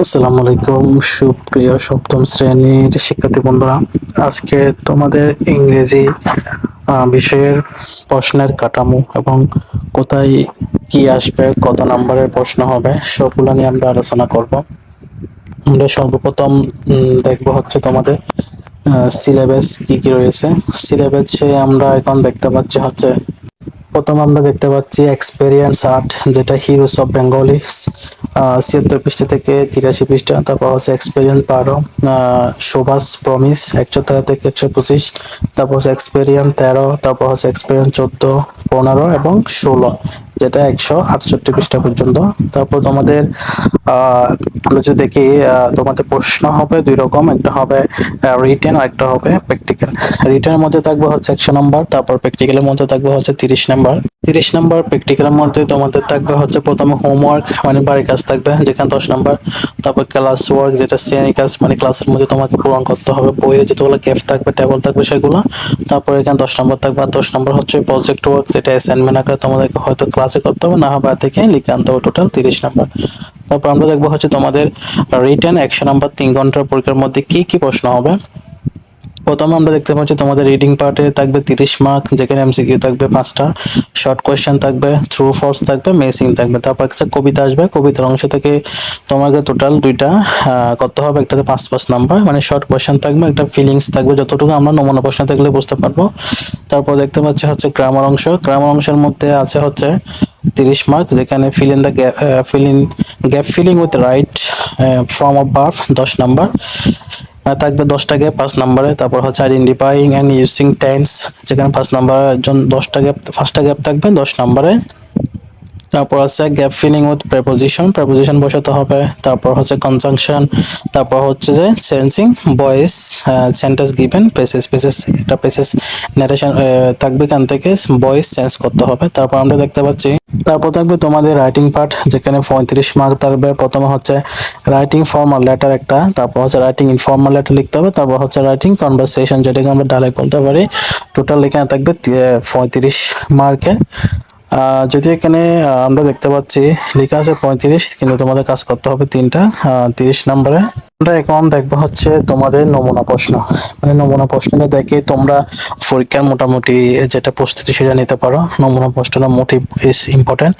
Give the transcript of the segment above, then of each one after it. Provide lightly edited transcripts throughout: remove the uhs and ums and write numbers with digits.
আসসালামু আলাইকুম সুপ্রিয় সপ্তম শ্রেণীর শিক্ষার্থী বন্ধুরা। আজকে তোমাদের ইংরেজি বিষয়ের প্রশ্নের কাঠামো এবং কোথায় কি আসবে, কত নম্বরের প্রশ্ন হবে, সবগুলো নিয়ে আমরা আলোচনা করব। আমরা সর্বপ্রথম দেখব হচ্ছে তোমাদের সিলেবাস কি কি রয়েছে। সিলেবাসে আমরা এখন দেখতে পাচ্ছি হচ্ছে প্রথম আমরা দেখতে পাচ্ছি এক্সপেরিয়েন্স আর্ট, যেটা হিরোস অফ বেঙ্গলি ৭৬ পৃষ্ঠা থেকে ৮৩ পৃষ্ঠা। তারপর হচ্ছে এক্সপেরিয়েন্স ১২, সুভাষ প্রমিস ১১৩ থেকে ১২৫। তারপর হচ্ছে এক্সপেরিয়েন্স ১৩, তারপর হচ্ছে এক্সপেরিয়েন্স ১৪, ১৫ এবং ১৬, যেটা ১৬৮ পৃষ্ঠা পর্যন্ত। তারপর তোমাদের আমরা যদি দেখি তোমাদের প্রশ্ন হবে দুই রকম, একটা হবে রিটেন আর একটা হবে প্র্যাকটিক্যাল। রিটেনের মধ্যে থাকবে হচ্ছে ১০০ নম্বর, তারপর প্র্যাকটিক্যালের মধ্যে থাকবে হচ্ছে ৩০ নম্বর। ৩০ নম্বর প্র্যাকটিক্যালের মধ্যে তোমাদের থাকবে হচ্ছে প্রথমে হোমওয়ার্ক মানে বাড়ির কাজ থাকবে, যেখানে ১০ নম্বর। তারপর ক্লাস ওয়ার্ক, যেটা শ্রেণী কাজ মানে ক্লাসের মধ্যে তোমাকে পূরণ করতে হবে, বইয়ে যেগুলো গ্যাপ থাকবে, টেবল থাকবে সেগুলো। তারপর এখানে ১০ নম্বর থাকবে। আর ১০ নম্বর হচ্ছে প্রজেক্ট ওয়ার্ক, যেটা অ্যাসাইনমেন্ট আকারে তোমাদেরকে হয়তো ক্লাসে করতে হবে, না হবে থেকে লিখে আনতে হবে। টোটাল ৩০ নম্বর। তারপর আমরা দেখবো হচ্ছে তোমাদের রিটেন ১০০ নম্বর ৩ ঘন্টার পরীক্ষার মধ্যে কি কি প্রশ্ন হবে। প্রথমে আমরা দেখতে পাচ্ছি তোমাদের রিডিং পার্টে থাকবে ৩০ মার্ক, যেখানে এমসিকিউ থাকবে ৫টা, শর্ট কোয়েশ্চেন থাকবে, ট্রু ফলস থাকবে, মেসিং থাকবে। তারপর একটা কবিতা আসবে, কবিতার অংশ থেকে তোমাকে টোটাল দুইটা করতে হবে, একটাতে ৫ নাম্বার মানে শর্ট কোয়েশ্চেন থাকবে, একটা ফিলিংস থাকবে, যতটুকু আমরা নমুনা প্রশ্ন থাকলে বুঝতে পারবো। তারপর দেখতে পাচ্ছি হচ্ছে গ্রামার অংশ। গ্রামার অংশের মধ্যে আছে হচ্ছে ৩০ মার্ক, যেখানে fill in the gap filling with right form of verb ১০ number থাকবে, ১০টা গ্যাপ ৫ নম্বরে। তারপর হচ্ছে আইডেন্টিফাইং অ্যান্ড ইউজিং টেন্স, যেখানে ৫ নম্বরের জন্য ১০টা গ্যাপ, 5টা গ্যাপ থাকবে ১০ নম্বরে। তারপর আছে gap filling with preposition, preposition বসাতে হবে। তারপর হচ্ছে কনজাংশন, তারপর হচ্ছে যে সেন্সিং ভয়েস, সেন্টেন্স গিভেন, পেসেস, এটা পেসেস নারেশন থাকবে, এখান থেকে ভয়েস চেঞ্জ করতে হবে। তারপর আমরা দেখতে পাচ্ছি তারপর থাকবে তোমাদের রাইটিং পার্ট, যেখানে ৩৫ মার্ক থাকবে। প্রথমে হচ্ছে রাইটিং ফর্মাল লেটার একটা, তারপর হচ্ছে রাইটিং ইনফর্মাল লেটার লিখতে হবে, তারপর হচ্ছে রাইটিং কনভারসেশন, যেটাকে আমরা ডায়লগ বলতে পারি। টোটাল এখানে থাকবে ৩৫ মার্কের। যদি এখানে আমরা দেখতে পাচ্ছি লেখা আছে ৩৫, কিন্তু তোমাদের কাজ করতে হবে তিনটা ৩০ নম্বরে। আমরা এখন দেখবো হচ্ছে তোমাদের নমুনা প্রশ্ন, মানে নমুনা প্রশ্নটা দেখে তোমরা পরীক্ষার মোটামুটি যেটা প্রস্তুতি সেটা নিতে পারো। নমুনা প্রশ্নটা মোটিভ ইজ ইম্পর্টেন্ট।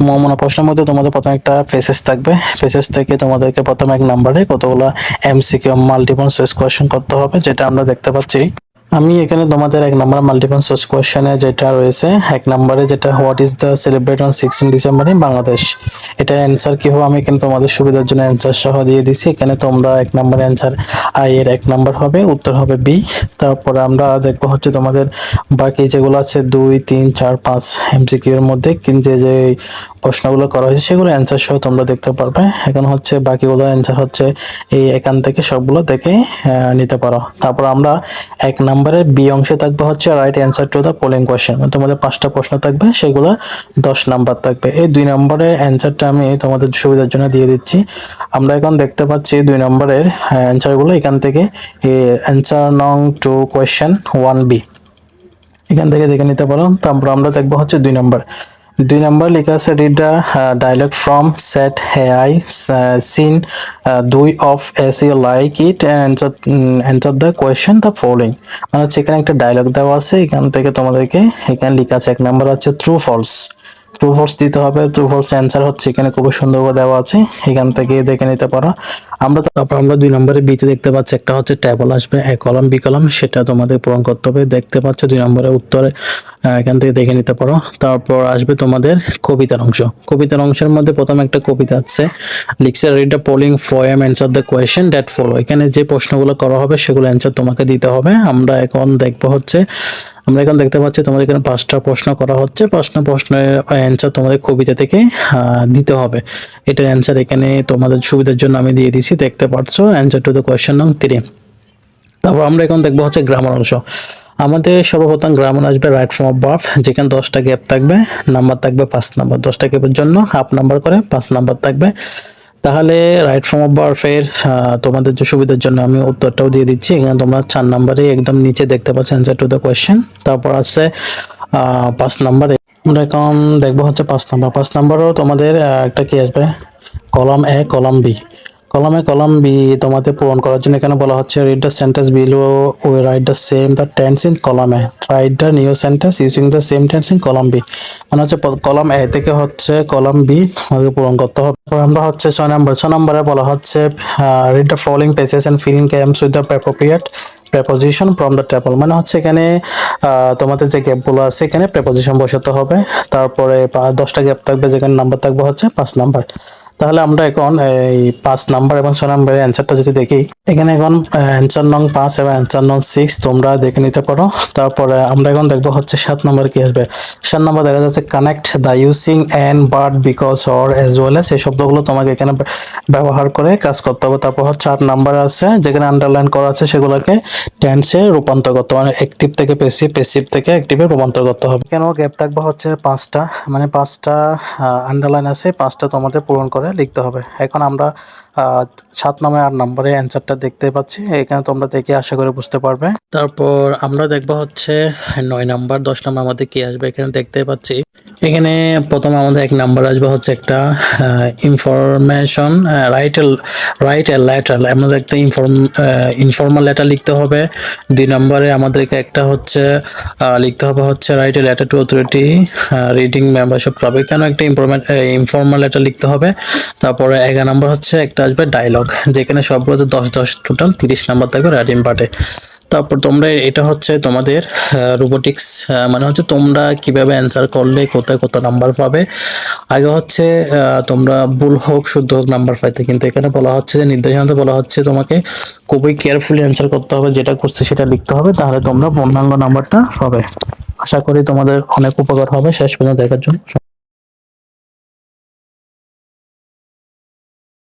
নমুনা প্রশ্নের মধ্যে তোমাদের প্রথমে একটা পেসেজ থাকবে, পেসেজ থেকে তোমাদেরকে প্রথম ১ নম্বরে কতগুলো এমসিকিউ মাল্টিপল চয়েস কোয়েশ্চেন করতে হবে, যেটা আমরা দেখতে পাচ্ছি। আমি এখানে তোমাদের ১ নম্বর মাল্টিপল চয়েস কোয়েশ্চেনে যেটা রয়েছে, ১ নম্বরে যেটা what is the celebrate on 16 December in Bangladesh, এটা অ্যান্সার কি হবে আমি এখানে তোমাদের সুবিধার জন্য অ্যান্সার সহ দিয়ে দিছি। এখানে তোমরা ১ নম্বরে অ্যান্সার আই এর ১ নম্বর হবে, উত্তর হবে বি। তারপরে আমরা দেখবো হচ্ছে তোমাদের বাকি যেগুলো আছে ২, ৩, ৪, ৫ এমসিকিউ এর মধ্যে যে যে প্রশ্নগুলো করা হয়েছে সেগুলো অ্যান্সার সহ তোমরা দেখতে পারবে। এখন হচ্ছে বাকিগুলো অ্যান্সার হচ্ছে এই এখান থেকে সবগুলো দেখে নিতে পারো। তারপর আমরা ১ নম্বরের বি অংশে থাকবে হচ্ছে right answer to the following question, তোমাদের ৫টা প্রশ্ন থাকবে, সেগুলো ১০ নাম্বার থাকবে। এই ২ নম্বরের অ্যান্সারটা আমি তোমাদের সুবিধার জন্য দিয়ে দিচ্ছি। আমরা এখন দেখতে পাচ্ছি ২ নম্বরের অ্যান্সারগুলো এখান থেকে অ্যান্সার নং টু কোয়েশ্চেন 1B এখান থেকে দেখে নিতে পারো। তারপর আমরা দেখবো হচ্ছে ২ নম্বর। ২ নম্বর লেখা আছে read the dialogue from set hey I scene দুই of S U like it answer the question the following, মানে হচ্ছে এখানে একটা ডায়লগ দেওয়া আছে, এখান থেকে তোমাদেরকে এখানে লেখা আছে ১ নম্বর হচ্ছে ট্রু ফলস, ট্রু ফলস দিতে হবে। ট্রু ফলস অ্যান্সার হচ্ছে এখানে খুব সুন্দর করে দেওয়া আছে, এখান থেকে দেখে নিতে পারো। তারপর আমরা ২ নম্বরে বিতে দেখতে পাচ্ছি একটা হচ্ছে টেবল আসবে, এ কলাম বি কলাম, সেটা তোমাদের পূরণ করতে হবে। দেখতে পাচ্ছ ২ নম্বরের উত্তরে এখান থেকে দেখে নিতে পারো। তারপর আসবে তোমাদের কবিতার অংশ। কবিতার অংশের মধ্যে প্রথম একটা কবিতা আছে, লিখছে read the polling poem answer the question that follow, এখানে যে প্রশ্নগুলো করা হবে সেগুলো অ্যান্সার তোমাকে দিতে হবে। আমরা এখন দেখতে পাচ্ছি তোমাদের এখানে ৫টা প্রশ্ন করা হচ্ছে, ৫টা প্রশ্নের অ্যান্সার তোমাদের কবিতা থেকে দিতে হবে। এটার অ্যান্সার এখানে তোমাদের সুবিধার জন্য আমি দিয়ে দিছি, দেখতে পাচ্ছ অ্যান্সার টু দ্য কোয়েশ্চেন নং ৩। তারপর আমরা এখন দেখবো হচ্ছে গ্রামার অংশ। আমাদের সর্বপ্রথম গ্রামার আসবে রাইট ফর্ম অফ ভার্ব, যেখানে ১০টা গ্যাপ থাকবে, নাম্বার থাকবে ৫ নাম্বার, 10টা গ্যাপের জন্য হাফ নাম্বার করে ৫ নাম্বার থাকবে। তাহলে রাইট ফর্ম অফ ভার্বের তোমাদের যে সুবিধার জন্য আমি উত্তরটাও দিয়ে দিচ্ছি। এখানে তোমরা ৪ নম্বরে একদম নিচে দেখতে পাচ্ছ অ্যান্সার টু দ্য কোয়েশ্চেন। তারপর আছে ৫ নম্বরে আমরা এখন দেখবো হচ্ছে ৫ নম্বর। ৫ নম্বরও তোমাদের একটা কি আসবে, কলাম এ কলাম বি, কলম বি তোমাদের পূরণ করার জন্য এখানে বলা হচ্ছে রিড দ্য সেন্টেন্স বিলো ও write the same the tense in column A, write the new sentence using the same tense in column B. মানে হচ্ছে কলম এ থেকে হচ্ছে কলম বি আমাদের পূরণ করতে হবে। তারপর আমরা হচ্ছে 6 নম্বরে বলা হচ্ছে read the following pages and fill in gaps with the appropriate preposition from the table. মানে হচ্ছে এখানে তোমাদের যে গ্যাপগুলো আছে এখানে প্রেপোজিশন বসাতে হবে। তারপরে 10টা গ্যাপ থাকবে, যেখানে নাম্বার থাকবে হচ্ছে 5 নাম্বার। তাহলে আমরা এখন এই 5 নাম্বার এবং 6 নম্বরের অ্যান্সারটা যদি দেখি, এখানে এখন অ্যান্সার নং 5 এবং অ্যান্সার নং 6 তোমরা দেখে নিতে পারো। তারপরে আমরা এখন দেখবো হচ্ছে 7 নম্বর কি আসবে। 7 নম্বর দেখা যাচ্ছে connect the using and but because or as well as, এই শব্দগুলো তোমাকে এখানে ব্যবহার করে কাজ করতে হবে। তারপর হচ্ছে 8 নাম্বার আছে, যেখানে আন্ডারলাইন করা আছে সেগুলোকে টেন্সে রূপান্তর করতে হবে, মানে অ্যাক্টিভ থেকে পেসিভ, পেসিভ থেকে অ্যাক্টিভে রূপান্তর করতে হবে। কেন গ্যাপ থাকবে হচ্ছে 5টা, মানে 5টা আন্ডারলাইন আছে, 5টা তোমাদের পূরণ করে লিখতে হবে। এখন আমরা 7 নম্বর 8 নম্বরে অ্যান্সারটা দেখতে পাচ্ছি, এখানে তোমরা দেখে আশা করে বুঝতে পারবে। তারপর আমরা দেখবো হচ্ছে 9 নাম্বার 10 নম্বর আমাদের কি আসবে, এখানে দেখতে পাচ্ছি। এখানে প্রথমে আমাদের 1 নাম্বার আসবে হচ্ছে একটা ইনফরমেশন, রাইট এ লেটার, আমাদের একটা ইনফর্মাল লেটার লিখতে হবে। 2 নম্বরে আমাদেরকে একটা হচ্ছে লিখতে হবে হচ্ছে write a letter to authority reading membership club, এখানেও একটা ইনফর্মাল লেটার লিখতে হবে। তারপরে 11 নম্বর হচ্ছে একটা আসবে ডায়লগ, যেখানে সবগুলোতে 10 টোটাল 30 নাম্বার থাকবে রাইটিং পার্টে। তারপর তোমরা এটা হচ্ছে তোমাদের রোবোটিক্স, মানে হচ্ছে তোমরা কিভাবে অ্যান্সার করলে কোথায় কত নাম্বার পাবে। আগে হচ্ছে তোমরা ভুল হোক শুদ্ধ হোক নাম্বার পাইতে, কিন্তু এখানে বলা হচ্ছে যে নির্দেশনাতে বলা হচ্ছে তোমাকে খুবই কেয়ারফুলি অ্যান্সার করতে হবে, যেটা করছে সেটা লিখতে হবে, তাহলে তোমরা পূর্ণাঙ্গ নাম্বারটা পাবে। আশা করি তোমাদের অনেক উপকার হবে। শেষ পর্যন্ত দেখার জন্য